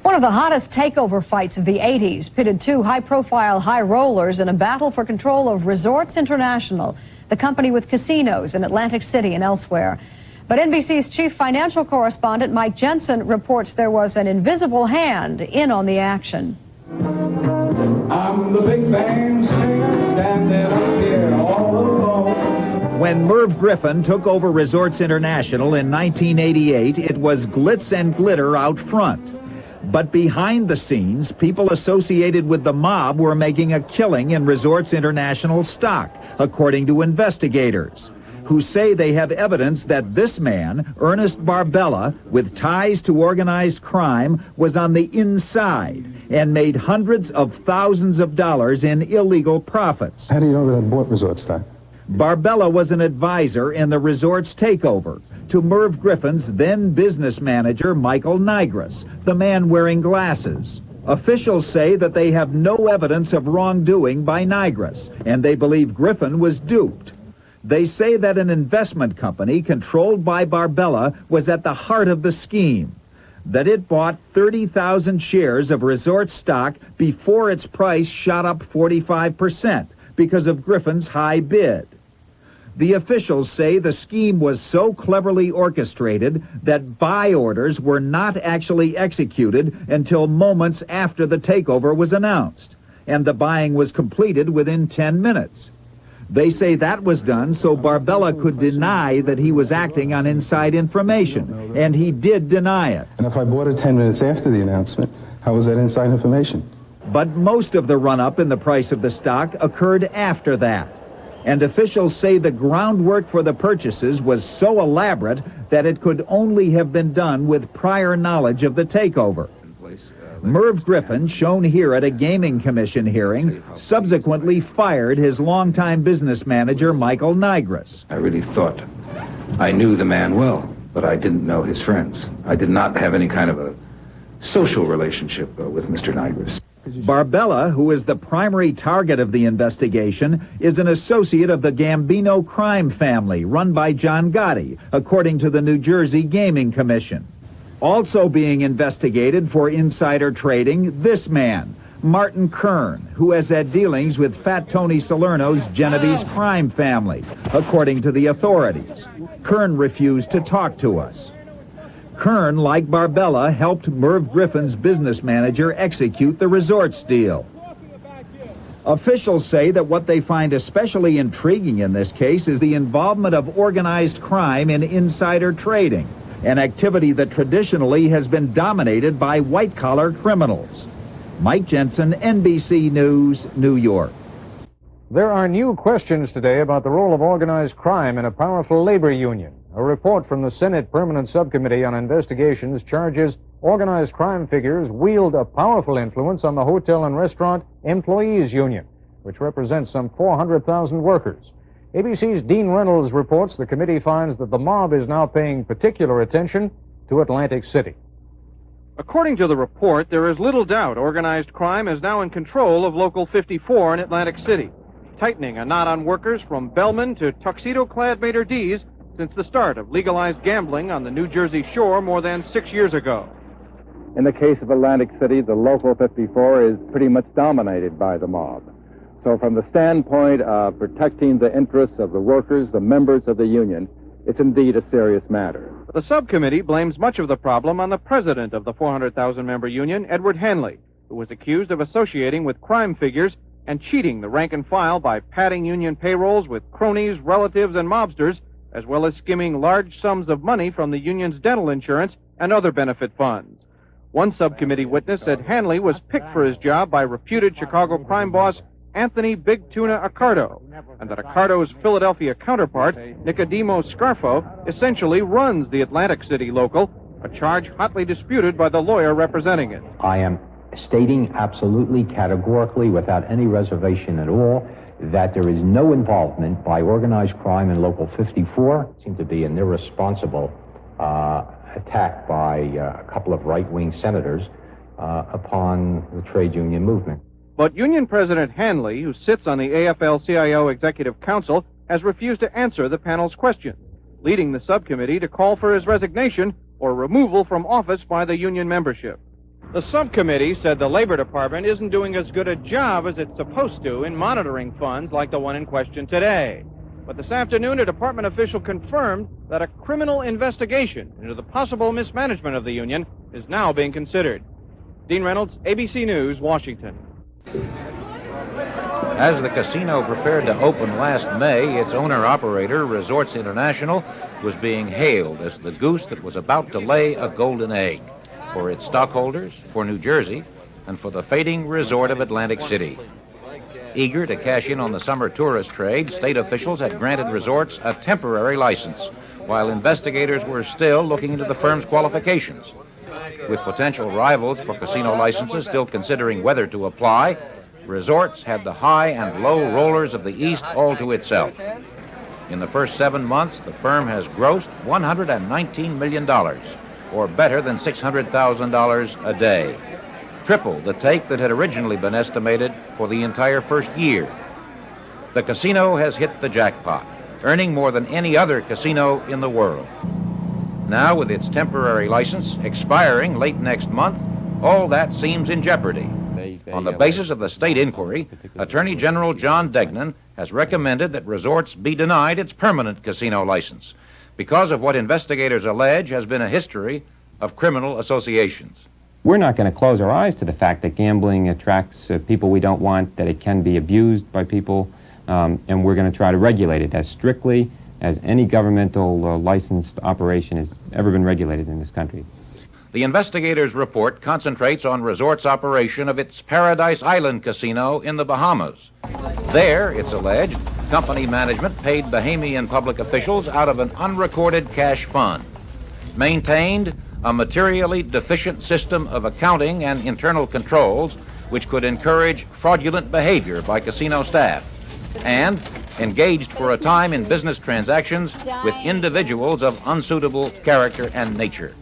One of the hottest takeover fights of the 80s pitted two high-profile high rollers in a battle for control of Resorts International, the company with casinos in Atlantic City and elsewhere. But NBC's chief financial correspondent Mike Jensen reports there was an invisible hand in on the action. I'm the big band singer standing up here all alone. When Merv Griffin took over Resorts International in 1988, it was glitz and glitter out front. But behind the scenes, people associated with the mob were making a killing in Resorts International stock, according to investigators, who say they have evidence that this man, Ernest Barbella, with ties to organized crime, was on the inside and made hundreds of thousands of dollars in illegal profits. How do you know that I bought resort stock? Barbella was an advisor in the resort's takeover to Merv Griffin's then business manager, Michael Nigris, the man wearing glasses. Officials say that they have no evidence of wrongdoing by Nigris, and they believe Griffin was duped. They say that an investment company controlled by Barbella was at the heart of the scheme, that it bought 30,000 shares of resort stock before its price shot up 45% because of Griffin's high bid. The officials say the scheme was so cleverly orchestrated that buy orders were not actually executed until moments after the takeover was announced, and the buying was completed within 10 minutes. They say that was done so Barbella could deny that he was acting on inside information, and he did deny it. And if I bought it 10 minutes after the announcement, how was that inside information? But most of the run-up in the price of the stock occurred after that. And officials say the groundwork for the purchases was so elaborate that it could only have been done with prior knowledge of the takeover. Merv Griffin, shown here at a gaming commission hearing, subsequently fired his longtime business manager, Michael Nigris. I really thought I knew the man well, but I didn't know his friends. I did not have any kind of a social relationship with Mr. Nigris. Barbella, who is the primary target of the investigation, is an associate of the Gambino crime family run by John Gotti, according to the New Jersey Gaming Commission. Also being investigated for insider trading, this man, Martin Kern, who has had dealings with Fat Tony Salerno's Genovese crime family, according to the authorities. Kern refused to talk to us. Kern, like Barbella, helped Merv Griffin's business manager execute the resorts deal. Officials say that what they find especially intriguing in this case is the involvement of organized crime in insider trading, an activity that traditionally has been dominated by white-collar criminals. Mike Jensen, NBC News, New York. There are new questions today about the role of organized crime in a powerful labor union. A report from the Senate Permanent Subcommittee on Investigations charges organized crime figures wield a powerful influence on the Hotel and Restaurant Employees Union, which represents some 400,000 workers. ABC's Dean Reynolds reports the committee finds that the mob is now paying particular attention to Atlantic City. According to the report, there is little doubt organized crime is now in control of Local 54 in Atlantic City, tightening a knot on workers from bellmen to tuxedo-clad maitre d's since the start of legalized gambling on the New Jersey shore more than 6 years ago. In the case of Atlantic City, the Local 54 is pretty much dominated by the mob. So from the standpoint of protecting the interests of the workers, the members of the union, it's indeed a serious matter. The subcommittee blames much of the problem on the president of the 400,000-member union, Edward Hanley, who was accused of associating with crime figures and cheating the rank and file by padding union payrolls with cronies, relatives, and mobsters, as well as skimming large sums of money from the union's dental insurance and other benefit funds. One subcommittee witness said Hanley was picked for his job by reputed Chicago crime boss Anthony Big Tuna Accardo, and that Accardo's Philadelphia counterpart, Nicodemo Scarfo, essentially runs the Atlantic City Local, a charge hotly disputed by the lawyer representing it. I am stating absolutely, categorically, without any reservation at all, that there is no involvement by organized crime in Local 54. It seemed to be an irresponsible attack by a couple of right-wing senators upon the trade union movement. But Union President Hanley, who sits on the AFL-CIO Executive Council, has refused to answer the panel's questions, leading the subcommittee to call for his resignation or removal from office by the union membership. The subcommittee said the Labor Department isn't doing as good a job as it's supposed to in monitoring funds like the one in question today. But this afternoon, a department official confirmed that a criminal investigation into the possible mismanagement of the union is now being considered. Dean Reynolds, ABC News, Washington. As the casino prepared to open last May, its owner-operator, Resorts International, was being hailed as the goose that was about to lay a golden egg for its stockholders, for New Jersey, and for the fading resort of Atlantic City. Eager to cash in on the summer tourist trade, state officials had granted Resorts a temporary license, while investigators were still looking into the firm's qualifications. With potential rivals for casino licenses still considering whether to apply, Resorts had the high and low rollers of the East all to itself. In the first 7 months, the firm has grossed $119 million, or better than $600,000 a day, triple the take that had originally been estimated for the entire first year. The casino has hit the jackpot, earning more than any other casino in the world. Now, with its temporary license expiring late next month, all that seems in jeopardy. On the basis of the state inquiry, Attorney General John Degnan has recommended that Resorts be denied its permanent casino license because of what investigators allege has been a history of criminal associations. We're not going to close our eyes to the fact that gambling attracts people we don't want, that it can be abused by people, and we're going to try to regulate it as strictly as any governmental licensed operation has ever been regulated in this country. The investigators' report concentrates on Resorts' operation of its Paradise Island casino in the Bahamas. There, it's alleged, company management paid Bahamian public officials out of an unrecorded cash fund, maintained a materially deficient system of accounting and internal controls which could encourage fraudulent behavior by casino staff, and engaged for a time in business transactions with individuals of unsuitable character and nature.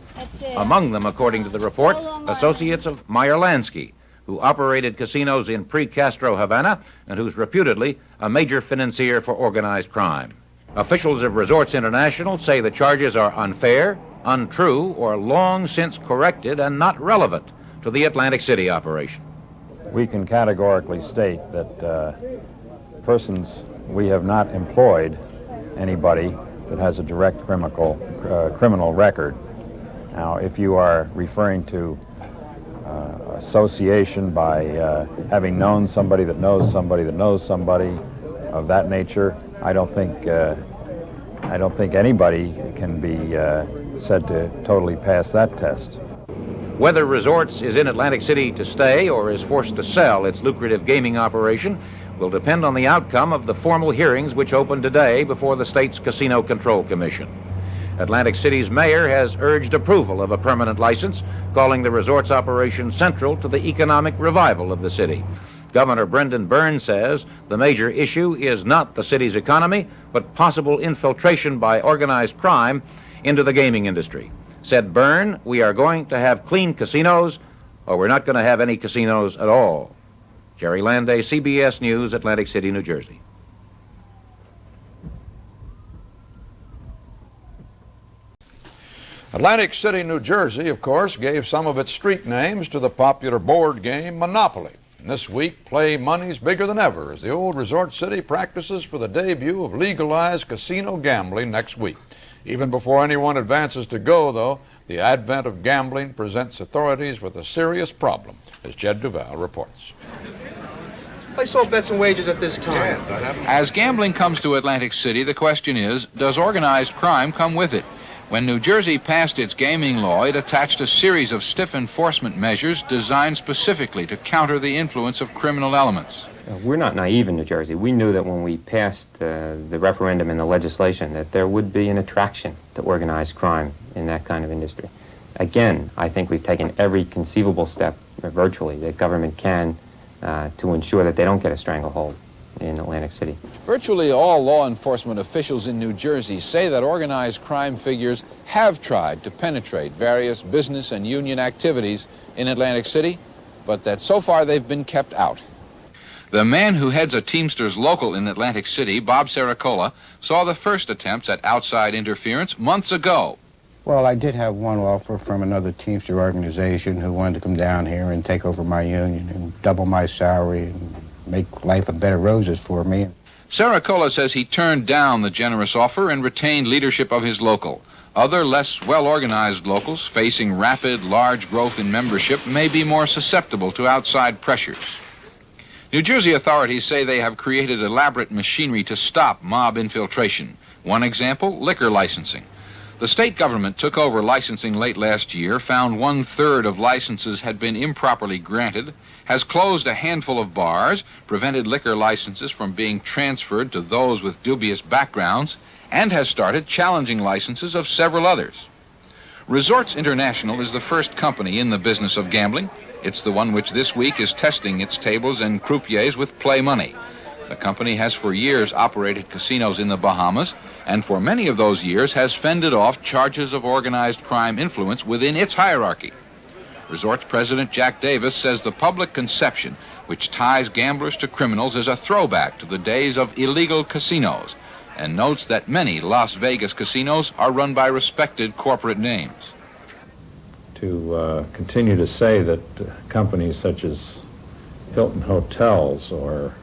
Among them, according to the report, associates of Meyer Lansky, who operated casinos in pre-Castro Havana and who's reputedly a major financier for organized crime. Officials of Resorts International say the charges are unfair, untrue, or long since corrected and not relevant to the Atlantic City operation. We can categorically state that persons, we have not employed anybody that has a direct criminal record. Now, if you are referring to association by having known somebody that knows somebody that knows somebody of that nature, I don't think anybody can be said to totally pass that test. Whether Resorts is in Atlantic City to stay or is forced to sell its lucrative gaming operation will depend on the outcome of the formal hearings which open today before the state's Casino Control Commission. Atlantic City's mayor has urged approval of a permanent license, calling the Resorts operation central to the economic revival of the city. Governor Brendan Byrne says the major issue is not the city's economy, but possible infiltration by organized crime into the gaming industry. Said Byrne, "We are going to have clean casinos, or we're not going to have any casinos at all." Jerry Landay, CBS News, Atlantic City, New Jersey. Atlantic City, New Jersey, of course, gave some of its street names to the popular board game Monopoly. And this week, play money's bigger than ever as the old resort city practices for the debut of legalized casino gambling next week. Even before anyone advances to go, though, the advent of gambling presents authorities with a serious problem, as Jed Duval reports. I saw bets and wagers at this time. As gambling comes to Atlantic City, the question is, does organized crime come with it? When New Jersey passed its gaming law, it attached a series of stiff enforcement measures designed specifically to counter the influence of criminal elements. We're not naive in New Jersey. We knew that when we passed the referendum and the legislation that there would be an attraction to organized crime in that kind of industry. Again, I think we've taken every conceivable step, virtually, that government can to ensure that they don't get a stranglehold in Atlantic City. Virtually all law enforcement officials in New Jersey say that organized crime figures have tried to penetrate various business and union activities in Atlantic City, but that so far they've been kept out. The man who heads a Teamsters local in Atlantic City, Bob Saracola, saw the first attempts at outside interference months ago. Well, I did have one offer from another Teamster organization who wanted to come down here and take over my union and double my salary and make life a bed of roses for me. Saracola says he turned down the generous offer and retained leadership of his local. Other, less well-organized locals facing rapid, large growth in membership may be more susceptible to outside pressures. New Jersey authorities say they have created elaborate machinery to stop mob infiltration. One example, liquor licensing. The state government took over licensing late last year, found 1/3 of licenses had been improperly granted, has closed a handful of bars, prevented liquor licenses from being transferred to those with dubious backgrounds, and has started challenging licenses of several others. Resorts International is the first company in the business of gambling. It's the one which this week is testing its tables and croupiers with play money. The company has for years operated casinos in the Bahamas, and for many of those years has fended off charges of organized crime influence within its hierarchy. Resorts President Jack Davis says the public conception which ties gamblers to criminals is a throwback to the days of illegal casinos, and notes that many Las Vegas casinos are run by respected corporate names. To continue to say that companies such as Hilton Hotels or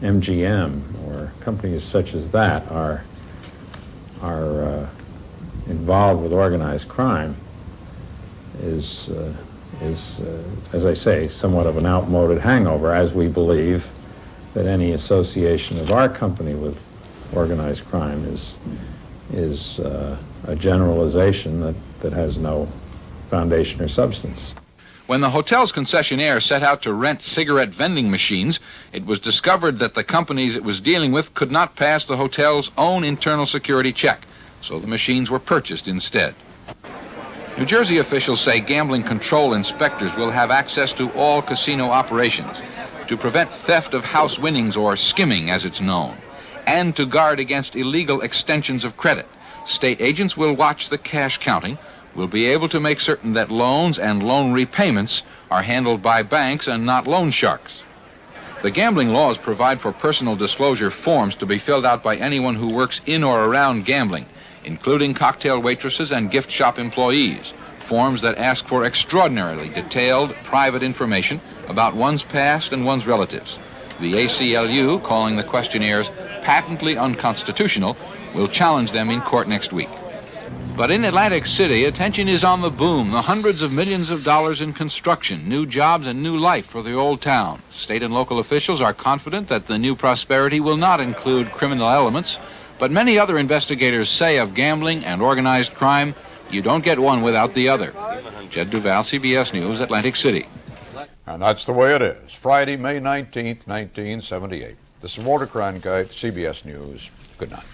MGM or companies such as that are involved with organized crime is, as I say, somewhat of an outmoded hangover, as we believe that any association of our company with organized crime is a generalization that has no foundation or substance. When the hotel's concessionaire set out to rent cigarette vending machines, it was discovered that the companies it was dealing with could not pass the hotel's own internal security check, so the machines were purchased instead. New Jersey officials say gambling control inspectors will have access to all casino operations to prevent theft of house winnings, or skimming as it's known, and to guard against illegal extensions of credit. State agents will watch the cash counting, will be able to make certain that loans and loan repayments are handled by banks and not loan sharks. The gambling laws provide for personal disclosure forms to be filled out by anyone who works in or around gambling, including cocktail waitresses and gift shop employees, forms that ask for extraordinarily detailed private information about one's past and one's relatives. The ACLU, calling the questionnaires patently unconstitutional, will challenge them in court next week. But in Atlantic City, attention is on the boom, the hundreds of millions of dollars in construction, new jobs and new life for the old town. State and local officials are confident that the new prosperity will not include criminal elements, but many other investigators say of gambling and organized crime, you don't get one without the other. Jed Duval, CBS News, Atlantic City. And that's the way it is. Friday, May 19th, 1978. This is Walter Cronkite, CBS News. Good night.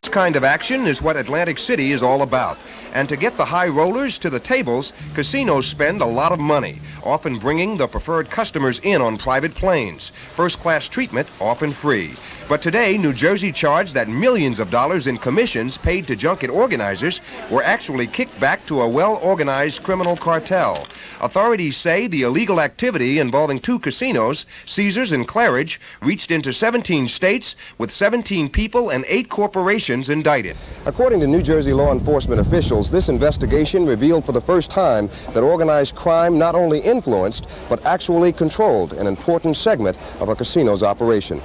This kind of action is what Atlantic City is all about. And to get the high rollers to the tables, casinos spend a lot of money, often bringing the preferred customers in on private planes. First-class treatment, often free. But today, New Jersey charged that millions of dollars in commissions paid to junket organizers were actually kicked back to a well-organized criminal cartel. Authorities say the illegal activity involving 2 casinos, Caesars and Claridge, reached into 17 states with 17 people and 8 corporations indicted. According to New Jersey law enforcement officials, this investigation revealed for the first time that organized crime not only influenced, but actually controlled an important segment of a casino's operation.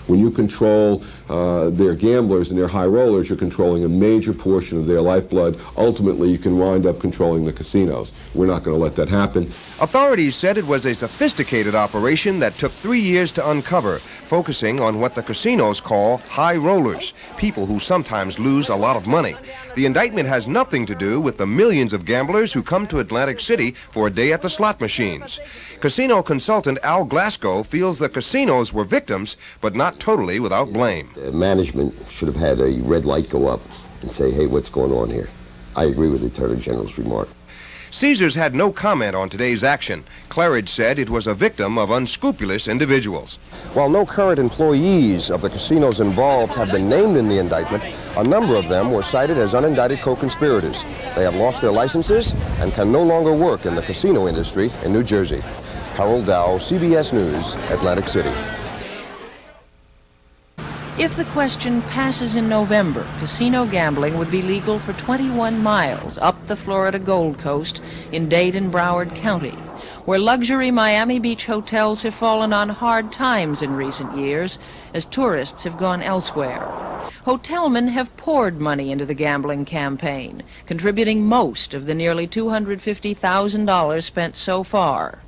When you control their gamblers and their high rollers, you're controlling a major portion of their lifeblood. Ultimately, you can wind up controlling the casinos. We're not going to let that happen. Authorities said it was a sophisticated operation that took 3 years to uncover, focusing on what the casinos call high rollers, people who sometimes lose a lot of money. The indictment has nothing to do with the millions of gamblers who come to Atlantic City for a day at the slot machines. Casino consultant Al Glasgow feels the casinos were victims, but not totally without blame. Management should have had a red light go up and say, hey, what's going on here? I agree with the Attorney General's remark. Caesars had no comment on today's action. Claridge said it was a victim of unscrupulous individuals. While no current employees of the casinos involved have been named in the indictment, a number of them were cited as unindicted co-conspirators. They have lost their licenses and can no longer work in the casino industry in New Jersey. Harold Dow, CBS News, Atlantic City. If the question passes in November, casino gambling would be legal for 21 miles up the Florida Gold Coast in Dade and Broward County, where luxury Miami Beach hotels have fallen on hard times in recent years as tourists have gone elsewhere. Hotelmen have poured money into the gambling campaign, contributing most of the nearly $250,000 spent so far.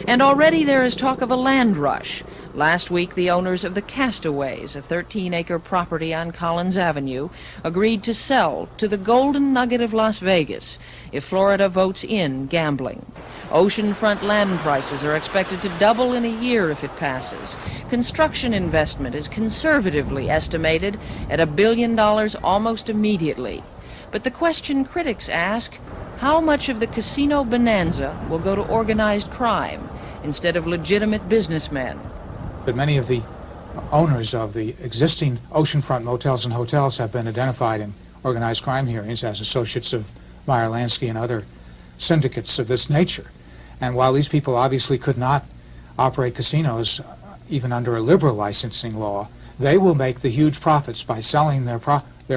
And already there is talk of a land rush. Last week, the owners of the Castaways, a 13-acre property on Collins Avenue, agreed to sell to the Golden Nugget of Las Vegas if Florida votes in gambling. Oceanfront land prices are expected to double in a year if it passes. Construction investment is conservatively estimated at $1 billion almost immediately. But the question critics ask, how much of the casino bonanza will go to organized crime instead of legitimate businessmen? But many of the owners of the existing oceanfront motels and hotels have been identified in organized crime hearings as associates of Meyer Lansky and other syndicates of this nature. And while these people obviously could not operate casinos even under a liberal licensing law, they will make the huge profits by selling their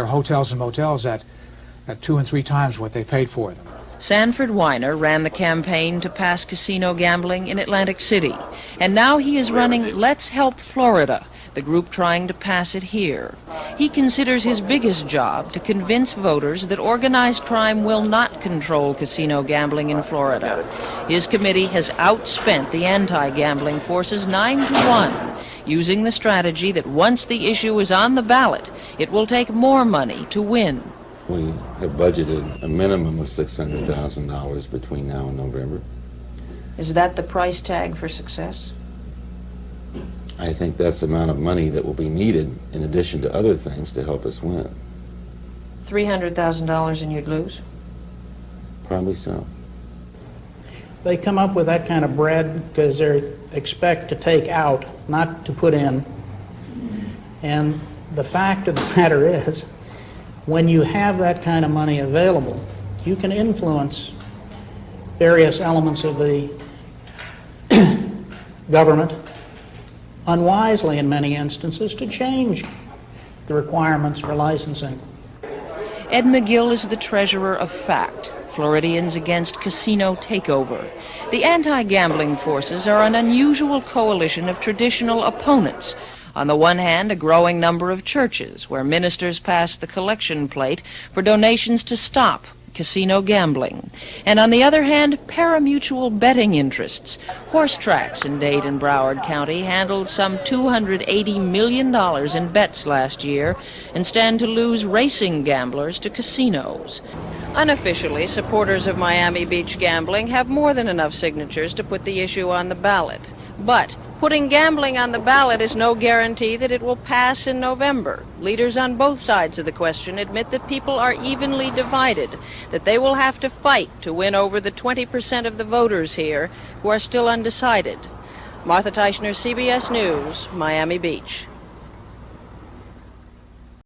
hotels and motels at 2 and 3 times what they paid for them. Sanford Weiner ran the campaign to pass casino gambling in Atlantic City, and now he is running Let's Help Florida, the group trying to pass it here. He considers his biggest job to convince voters that organized crime will not control casino gambling in Florida. His committee has outspent the anti-gambling forces 9-1, using the strategy that once the issue is on the ballot, it will take more money to win. We have budgeted a minimum of $600,000 between now and November. Is that the price tag for success? I think that's the amount of money that will be needed in addition to other things to help us win. $300,000 and you'd lose? Probably so. They come up with that kind of bread because they expect to take out, not to put in. And the fact of the matter is, when you have that kind of money available, you can influence various elements of the government unwisely in many instances to change the requirements for licensing. Ed McGill is the treasurer of FACT, Floridians Against Casino Takeover. The anti-gambling forces are an unusual coalition of traditional opponents. On the one hand, a growing number of churches where ministers pass the collection plate for donations to stop casino gambling. And on the other hand, pari-mutuel betting interests. Horse tracks in Dade and Broward County handled some $280 million in bets last year and stand to lose racing gamblers to casinos. Unofficially, supporters of Miami Beach gambling have more than enough signatures to put the issue on the ballot. But putting gambling on the ballot is no guarantee that it will pass in November. Leaders on both sides of the question admit that people are evenly divided, that they will have to fight to win over the 20% of the voters here who are still undecided. Martha Teichner, CBS News, Miami Beach.